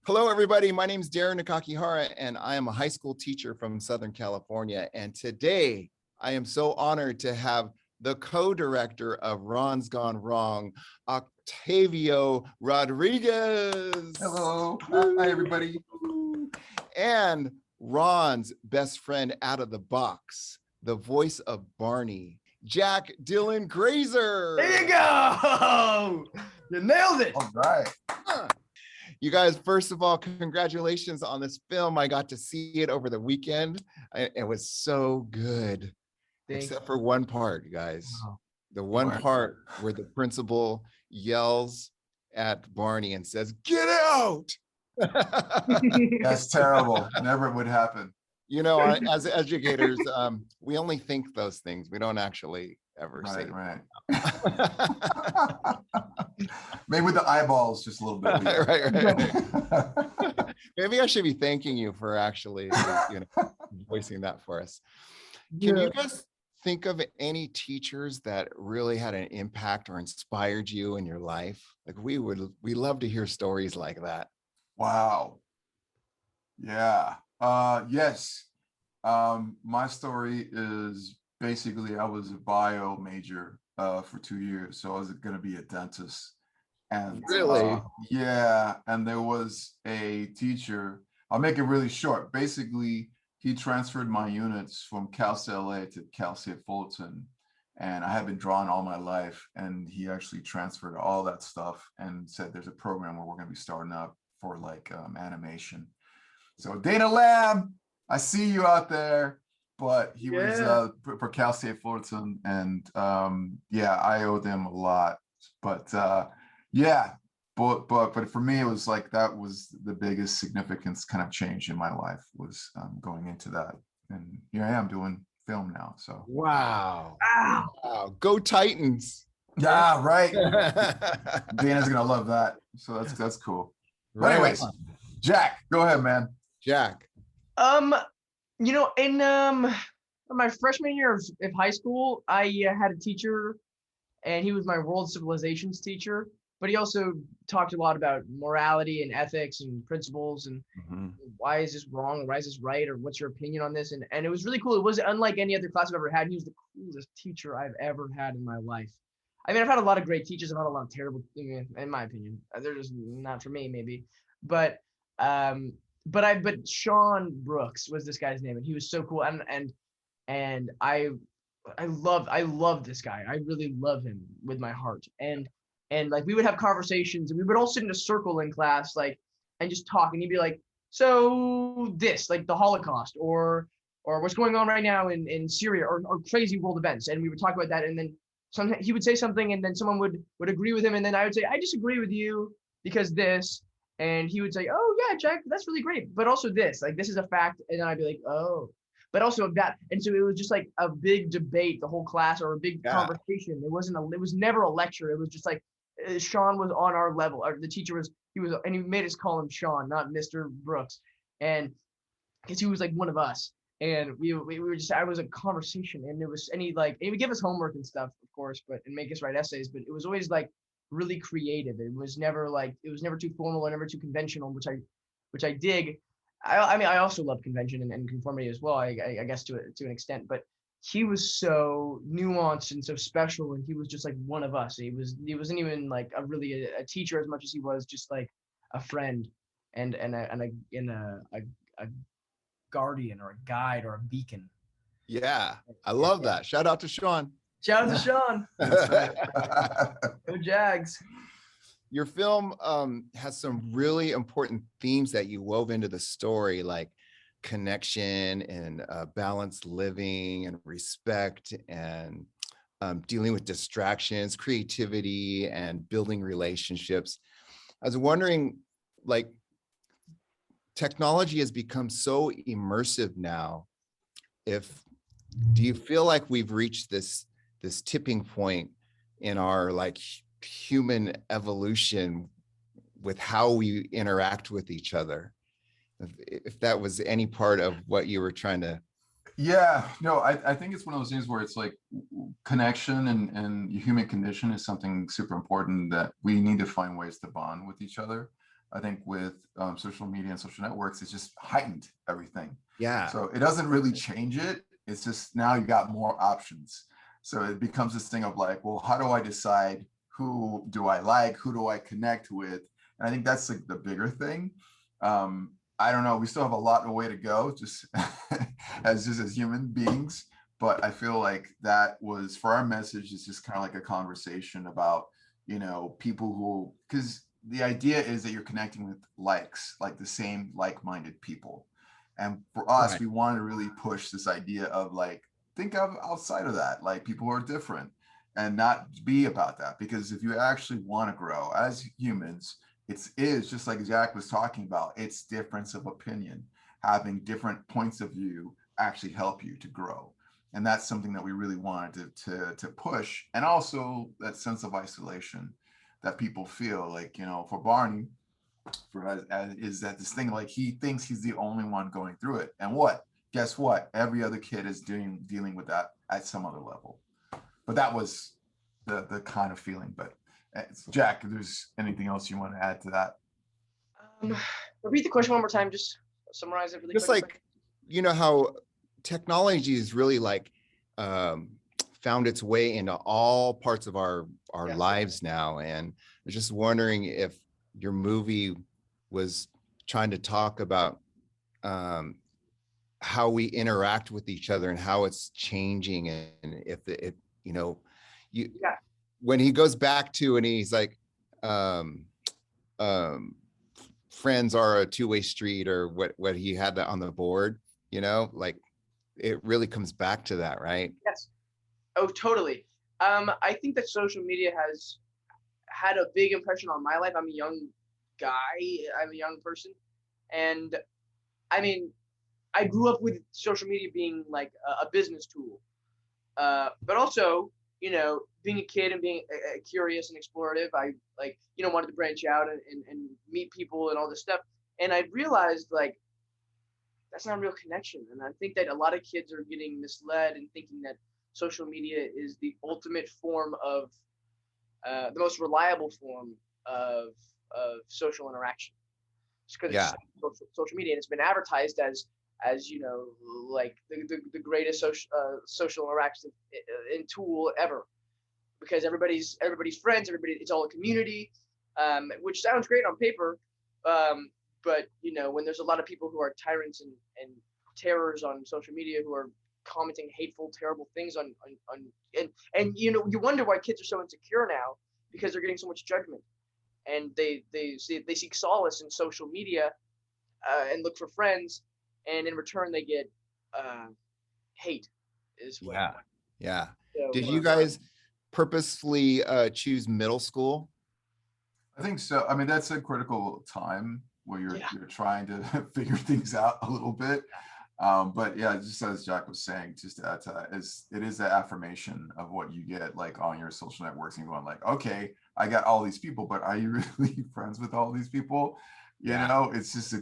Hello, everybody. My name is Darin Nakakihara, and I am a high school teacher from Southern California. And today, I am so honored to have the co-director of Ron's Gone Wrong, Octavio Rodriguez. Hello. Hi, everybody. And Ron's best friend out of the box, the voice of Barney, Jack Dylan Grazer. There you go. You nailed it. All right. You guys, first of all, congratulations on this film. I got to see it over the weekend. It was so good, except for one part, you guys. Wow. The one part where the principal yells at Barney and says, "Get out!" That's terrible. Never would happen. You know, as educators, we only think those things. We don't actually ever say them. Right. Maybe with the eyeballs just a little bit. Right. Maybe I should be thanking you for actually, voicing that for us. Can you guys think of any teachers that really had an impact or inspired you in your life? Like we love to hear stories like that. Wow. Yeah. Yes. My story is basically I was a bio major for 2 years, so I was going to be a dentist. And really, yeah. And there was a teacher. I'll make it really short. Basically, he transferred my units from Cal State LA to Cal State Fullerton, and I had been drawing all my life. And he actually transferred all that stuff and said, "There's a program where we're going to be starting up for like animation." So Data Lab, I see you out there. But he was for Cal State Fullerton, and I owe them a lot. But but for me, it was like that was the biggest significance kind of change in my life was going into that, and here I am doing film now. So wow, go Titans! Yeah, right. Dana's gonna love that. So that's cool. But anyways, Jack, go ahead, man. Jack. In my freshman year of high school, I had a teacher, and he was my world civilizations teacher, but he also talked a lot about morality and ethics and principles and why is this wrong, or why is this right, or what's your opinion on this? And it was really cool. It was unlike any other class I've ever had. He was the coolest teacher I've ever had in my life. I mean, I've had a lot of great teachers. I've had a lot of terrible, in my opinion. They're just not for me, maybe. But Sean Brooks was this guy's name, and he was so cool. And I love this guy. I really love him with my heart. And like we would have conversations, and we would all sit in a circle in class, like, and just talk. And he'd be like, "So this, like the Holocaust, or what's going on right now in Syria, or crazy world events." And we would talk about that. And then sometimes he would say something, and then someone would agree with him, and then I would say, "I disagree with you because this." And he would say, "Oh yeah, Jack, that's really great. But also this, like, this is a fact." And then I'd be like, "Oh, but also that." And so it was just like a big debate, the whole class, or a big conversation. It was never a lecture. It was just like, Sean was on our level. Or the teacher and he made us call him Sean, not Mr. Brooks. And because he was like one of us. And we were just, I was a conversation, and he would give us homework and stuff, of course, and make us write essays, but it was always like really creative. It was never too formal or never too conventional, which I dig. I mean, I also love convention and conformity as well, I guess to an extent, but he was so nuanced and so special, and he was just like one of us. He wasn't even like a teacher as much as he was just like a friend and a guardian or a guide or a beacon. Yeah, I love that. Shout out to Sean. Shout out to Sean. Go Jags. Your film has some really important themes that you wove into the story, like connection and balanced living and respect and dealing with distractions, creativity, and building relationships. I was wondering, like, technology has become so immersive now. Do you feel like we've reached this tipping point in our like human evolution with how we interact with each other? If that was any part of what you were trying to. Yeah, no, I think it's one of those things where it's like connection and human condition is something super important that we need to find ways to bond with each other. I think with social media and social networks, it's just heightened everything. Yeah. So it doesn't really change it. It's just now you got more options. So it becomes this thing of like, well, how do I decide who do I like? Who do I connect with? And I think that's like the bigger thing. I don't know. We still have a lot of way to go, just as human beings. But I feel like that was for our message. It's just kind of like a conversation about, you know, people who, because the idea is that you're connecting with likes, like the same like-minded people. And for us, Right. we wanted to really push this idea of like, think of outside of that, like people are different, and not be about that. Because if you actually want to grow as humans, it is just like Jack was talking about, it's difference of opinion. Having different points of view actually help you to grow. And that's something that we really wanted to push. And also that sense of isolation that people feel like, you know, for Barney, is that this thing like he thinks he's the only one going through it. And guess what? Every other kid is dealing with that at some other level. But that was the kind of feeling. But Jack, if there's anything else you want to add to that? Repeat the question one more time. Just summarize it really Just quick. like, you know, how technology is really like found its way into all parts of our lives now. And I was just wondering if your movie was trying to talk about how we interact with each other and how it's changing. And if you know, when he goes back to, and he's like, friends are a two-way street, or what he had that on the board, you know, like it really comes back to that, right? Yes. Oh, totally. I think that social media has had a big impression on my life. I'm a young guy. I'm a young person. And I mean, I grew up with social media being like a business tool. But also, you know, being a kid and being curious and explorative, I like, you know, wanted to branch out and meet people and all this stuff. And I realized like, that's not a real connection. And I think that a lot of kids are getting misled and thinking that social media is the ultimate form of the most reliable form of social interaction. Just because it's social media, and it's been advertised as you know, like the greatest social interaction in tool ever, because everybody's friends, it's all a community, which sounds great on paper, but you know, when there's a lot of people who are tyrants and terrors on social media, who are commenting hateful, terrible things on and you know, you wonder why kids are so insecure now, because they're getting so much judgment, and they seek solace in social media and look for friends, and in return they get hate. Is what. Yeah. So, did you guys purposefully choose middle school? I think so. I mean, that's a critical time where you're trying to figure things out a little bit. But yeah, just as Jack was saying, just to add to that, it is the affirmation of what you get like on your social networks, and you're going like, okay, I got all these people, but are you really friends with all these people? You know, it's just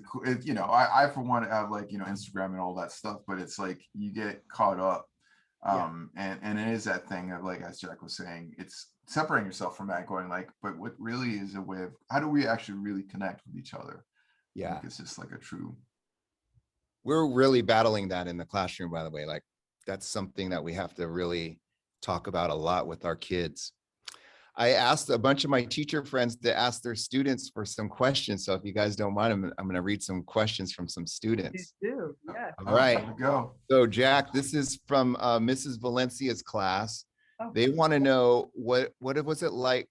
you know, I for one have like, you know, Instagram and all that stuff, but it's like you get caught up. And it is that thing of like, as Jack was saying, it's separating yourself from that, going like, but what really is a way of, how do we actually really connect with each other? Yeah. It's just like a true. We're really battling that in the classroom, by the way. Like that's something that we have to really talk about a lot with our kids. I asked a bunch of my teacher friends to ask their students for some questions. So if you guys don't mind, I'm going to read some questions from some students. Please do. Yeah. All right. Here we go. So Jack, this is from Mrs. Valencia's class. They want to know what was it like?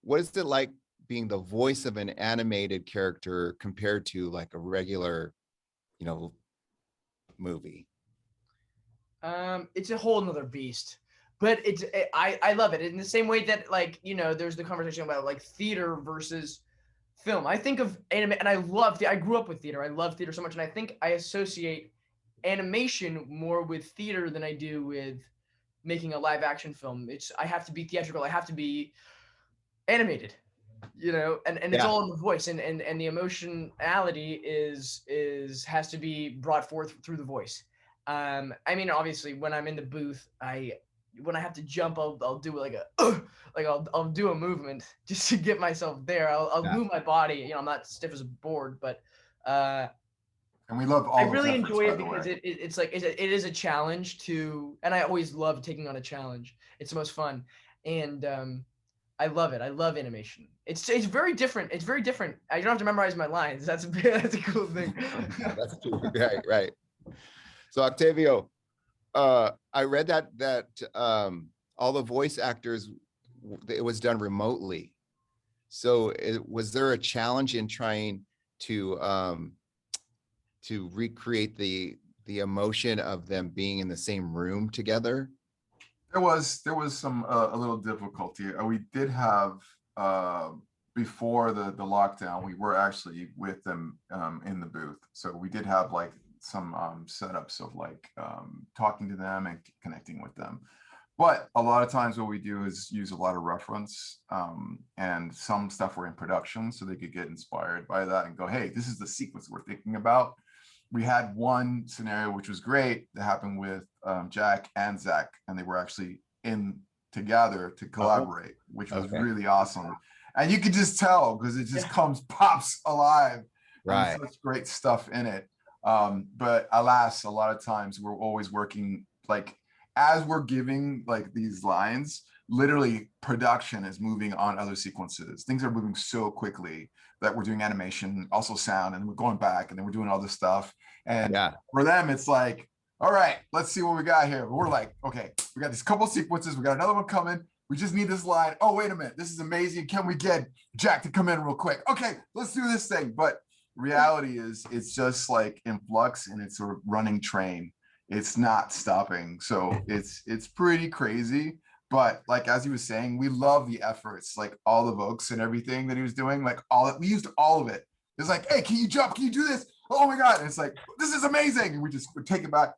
What is it like being the voice of an animated character compared to like a regular, you know, movie? It's a whole nother beast, but I love it in the same way that, like, you know, there's the conversation about like theater versus film. I think of anime, and I grew up with theater. I love theater so much, and I think I associate animation more with theater than I do with making a live action film. I have to be theatrical. I have to be animated, you know, and it's all in the voice, and the emotionality has to be brought forth through the voice. I mean, obviously when I'm in the booth, I when I have to jump, I'll do like a like I'll do a movement just to get myself there. I'll Yeah. move my body. You know, I'm not stiff as a board, but And we love I all those really efforts, enjoy by it the because way. it's like it is a challenge to, and I always love taking on a challenge. It's the most fun, and I love it. I love animation. It's very different. It's very different. I don't have to memorize my lines. That's that's a cool thing. That's true. Right, right. So Octavio, I read that all the voice actors, it was done remotely. So was there a challenge in trying to recreate the emotion of them being in the same room together? There was some a little difficulty. We did have before the lockdown, we were actually with them in the booth. So we did have like some setups of like talking to them and connecting with them. But a lot of times what we do is use a lot of reference and some stuff were in production so they could get inspired by that and go, hey, this is the sequence we're thinking about. We had one scenario which was great that happened with Jack and Zach, and they were actually in together to collaborate, which was really awesome. And you could just tell because it just pops alive. Right. And such great stuff in it. But alas, a lot of times we're always working like as we're giving like these lines, literally production is moving on other sequences. Things are moving so quickly that we're doing animation, also sound, and we're going back and then we're doing all this stuff. And for them, it's like, all right, let's see what we got here. We're like, okay, we got these couple sequences. We got another one coming. We just need this line. Oh, wait a minute. This is amazing. Can we get Jack to come in real quick? Okay, let's do this thing. But reality is it's just like in flux and it's a running train. It's not stopping. So it's pretty crazy. But like, as he was saying, we love the efforts, like all the vocals and everything that he was doing, like all that, we used all of it. It's like, hey, can you jump? Can you do this? Oh my God. And it's like, this is amazing. And we take it back,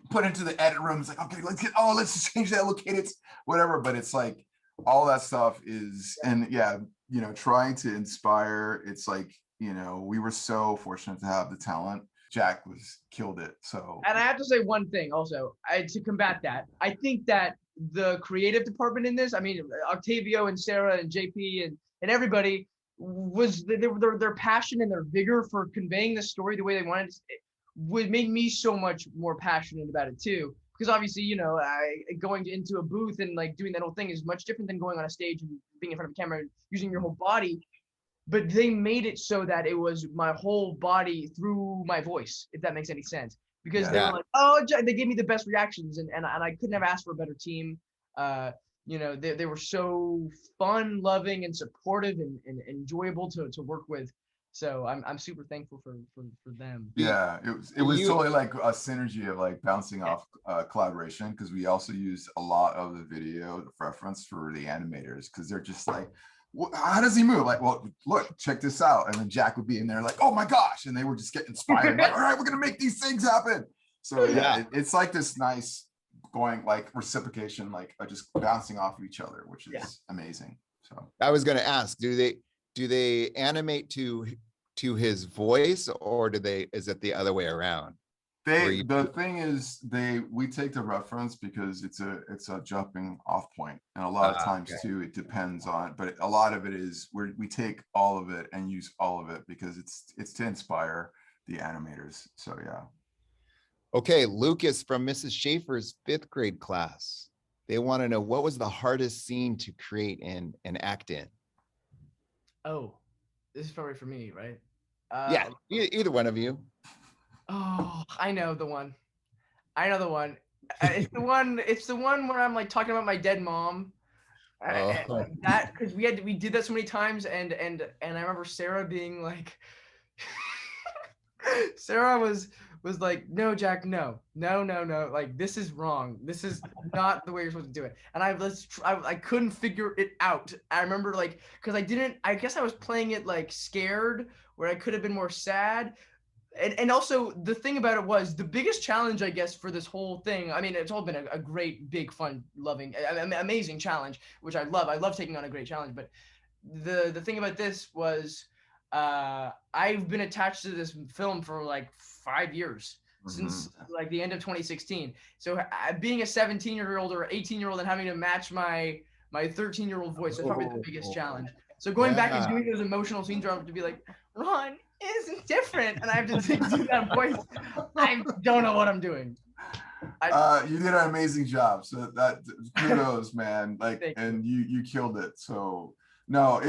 put into the edit room. It's like, okay, let's just change that, locate it, whatever. But it's like, all that stuff is, and yeah, you know, trying to inspire. It's like, you know, we were so fortunate to have the talent. Jack killed it. So, and I have to say one thing also, to combat that. I think that the creative department in this, I mean, Octavio and Sarah and JP and everybody was their passion and their vigor for conveying the story the way they wanted would make me so much more passionate about it too. Because obviously, you know, going into a booth and like doing that whole thing is much different than going on a stage and being in front of a camera and using your whole body. But they made it so that it was my whole body through my voice, if that makes any sense. Because they were like, oh, they gave me the best reactions, and I couldn't have asked for a better team. You know, they were so fun, loving, and supportive, and enjoyable to work with. So I'm super thankful for them. Yeah, it was totally like a synergy of like bouncing off collaboration, because we also used a lot of the video reference for the animators, because they're just like, how does he move? Like, well, look, check this out. And then Jack would be in there like, oh my gosh. And they would just get inspired. Like, all right, we're going to make these things happen. So yeah, it's like this nice going like reciprocation, like just bouncing off of each other, which is amazing. So I was going to ask, do they animate to his voice, or is it the other way around? The thing is, we take the reference because it's a jumping off point, and a lot of times too it depends on, but a lot of it is we take all of it and use all of it because it's to inspire the animators. So yeah. Okay, Lucas from Mrs. Schaefer's 5th grade class. They want to know, what was the hardest scene to create and act in? Oh, this is probably for me, right? Yeah, either one of you. Oh, I know the one. It's the one where I'm like talking about my dead mom. That, because we did that so many times, and I remember Sarah being like, Sarah was like, no, Jack, no, like, this is wrong. This is not the way you're supposed to do it. And I couldn't figure it out. I remember like, because I guess I was playing it like scared, where I could have been more sad. And also the thing about it was the biggest challenge, I guess, for this whole thing. I mean, it's all been a great, big, fun, loving, amazing challenge, which I love. I love taking on a great challenge. But the thing about this was, I've been attached to this film for like 5 years. since like the end of 2016. So being a 17-year-old or 18-year-old and having to match my 13-year-old voice is probably the biggest challenge. So going back and doing those emotional scenes where I have to be like, Ron is different, and I have to do that voice. I don't know what I'm doing. You did an amazing job. So that kudos, man. Like, and you killed it. So no,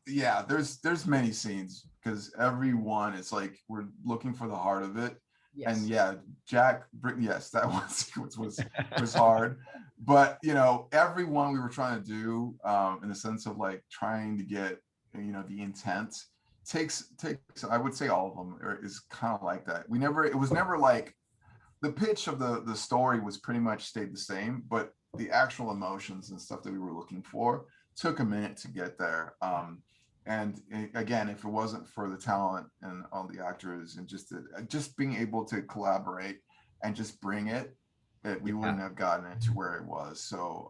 yeah, there's many scenes because every one, it's like we're looking for the heart of it. Yes. And yeah, Jack, yes, that one sequence was hard. But you know, every one we were trying to do, in the sense of like trying to get, you know, the intent takes, I would say all of them is kind of like that. It was never like, the pitch of the story was pretty much stayed the same, but the actual emotions and stuff that we were looking for took a minute to get there. And again, if it wasn't for the talent and all the actors and just being able to collaborate and just bring it, we wouldn't have gotten it to where it was. So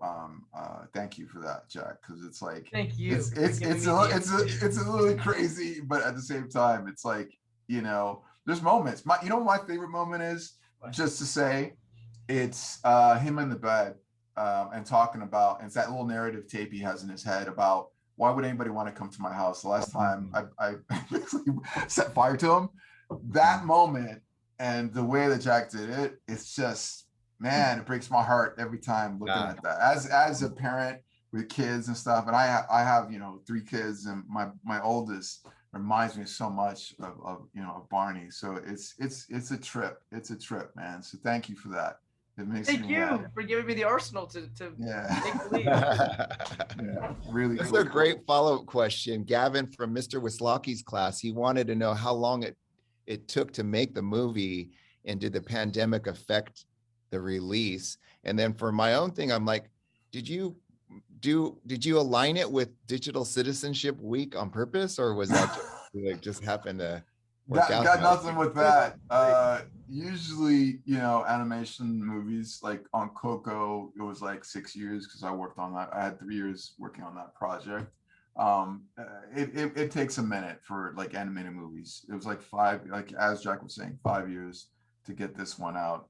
thank you for that, Jack, because it's like, thank you. It's a little crazy, but at the same time, it's like, you know, there's moments. My favorite moment is, just to say, it's him in the bed and talking about, and it's that little narrative tape he has in his head about why would anybody want to come to my house? The last time I basically set fire to him. That moment and the way that Jack did it, it's just, man, it breaks my heart every time looking at that. As a parent with kids and stuff, and I have, you know, 3 kids, and my oldest reminds me so much of you know, of Barney. So it's a trip. It's a trip, man. So thank you for that. It makes thank me you for giving me the arsenal to take the lead. Yeah, really. This is a great follow-up question. Gavin from Mr. Wislocki's class, he wanted to know how long it took to make the movie, and did the pandemic affect the release? And then for my own thing, I'm like, did you align it with Digital Citizenship Week on purpose, or was that just happened to work out? Got nothing with that. Usually, you know, animation movies, like on Coco, it was like 6 years because I worked on that. I had 3 years working on that project. It takes a minute for like animated movies. It was like 5, like as Jack was saying, 5 years to get this one out.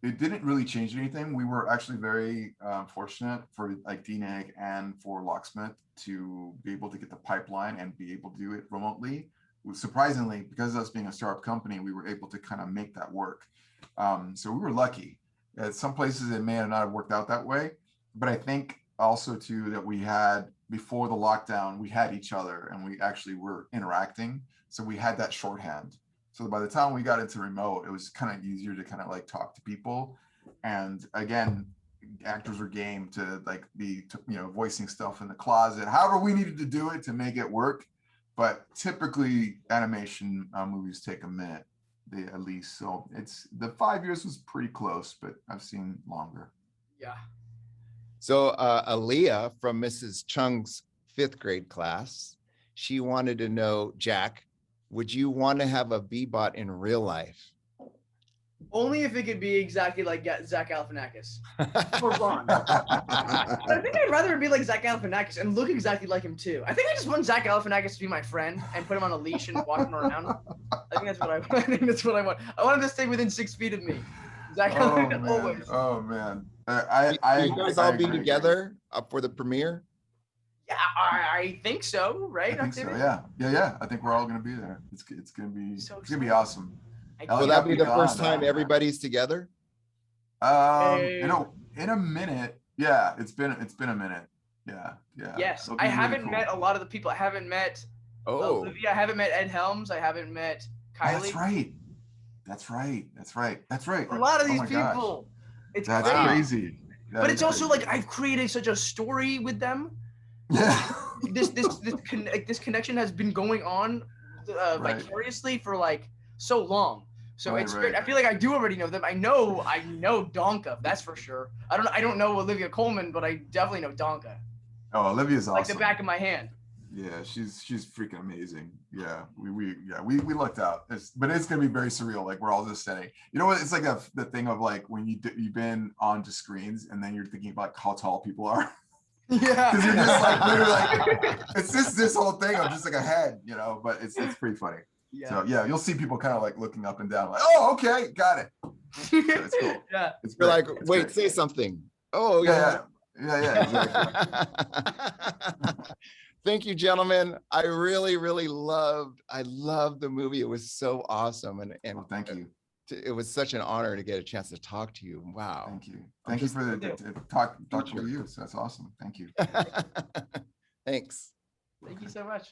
It didn't really change anything. We were actually very fortunate for like DNEG and for Locksmith to be able to get the pipeline and be able to do it remotely. Surprisingly, because of us being a startup company, we were able to kind of make that work. So we were lucky. At some places it may not have worked out that way, but I think also too that we had, before the lockdown, we had each other and we actually were interacting. So we had that shorthand. So by the time we got into remote, it was kind of easier to kind of like talk to people. And again, actors were game to like be, you know, voicing stuff in the closet, however we needed to do it to make it work. But typically animation movies take a minute, at least. So it's, the 5 years was pretty close, but I've seen longer. Yeah. So Aaliyah from Mrs. Chung's 5th grade class, she wanted to know, Jack, would you want to have a B-bot in real life? Only if it could be exactly like Zach Galifianakis or Ron. I think I'd rather be like Zach Galifianakis and look exactly like him too. I think I just want Zach Galifianakis to be my friend and put him on a leash and walk him around. I think that's what I want. I think that's what I want. I want him to stay within 6 feet of me. Zach Galifianakis always. Oh man. You guys all be together for the premiere? Yeah, I think so, right? I think so, yeah. I think we're all gonna be there. It's gonna be awesome. Will that be the first time everybody's together? You know, in a minute. Yeah, it's been a minute. Yeah. Yes, I haven't met a lot of the people. I haven't met Olivia. I haven't met Ed Helms. I haven't met Kylie. That's right. A lot of these people. That's crazy. But it's also like I've created such a story with them. Yeah. This connection has been going on vicariously for like so long. So it's great. I feel like I do already know them. I know Donka, that's for sure. I don't know Olivia Colman, but I definitely know Donka. Oh, Olivia's awesome. Like the back of my hand. Yeah, she's freaking amazing. Yeah, we lucked out. But it's gonna be very surreal. Like we're all just sitting. You know what? It's like the thing of like when you've been onto screens and then you're thinking about how tall people are. Yeah, because you're just like literally like it's just this whole thing of just like a head, you know. But it's pretty funny. Yeah. So yeah, you'll see people kind of like looking up and down, like, oh, okay, got it. So it's cool. Yeah. It's You're great. like, It's wait, great. say something. Oh, Yeah, exactly. Thank you, gentlemen. I really, really loved the movie. It was so awesome. And Well, thank you. it was such an honor to get a chance to talk to you. Wow. Thank you. I'm Thank you just- for the talk with you. So that's awesome. Thank you. Thanks. Thank you so much.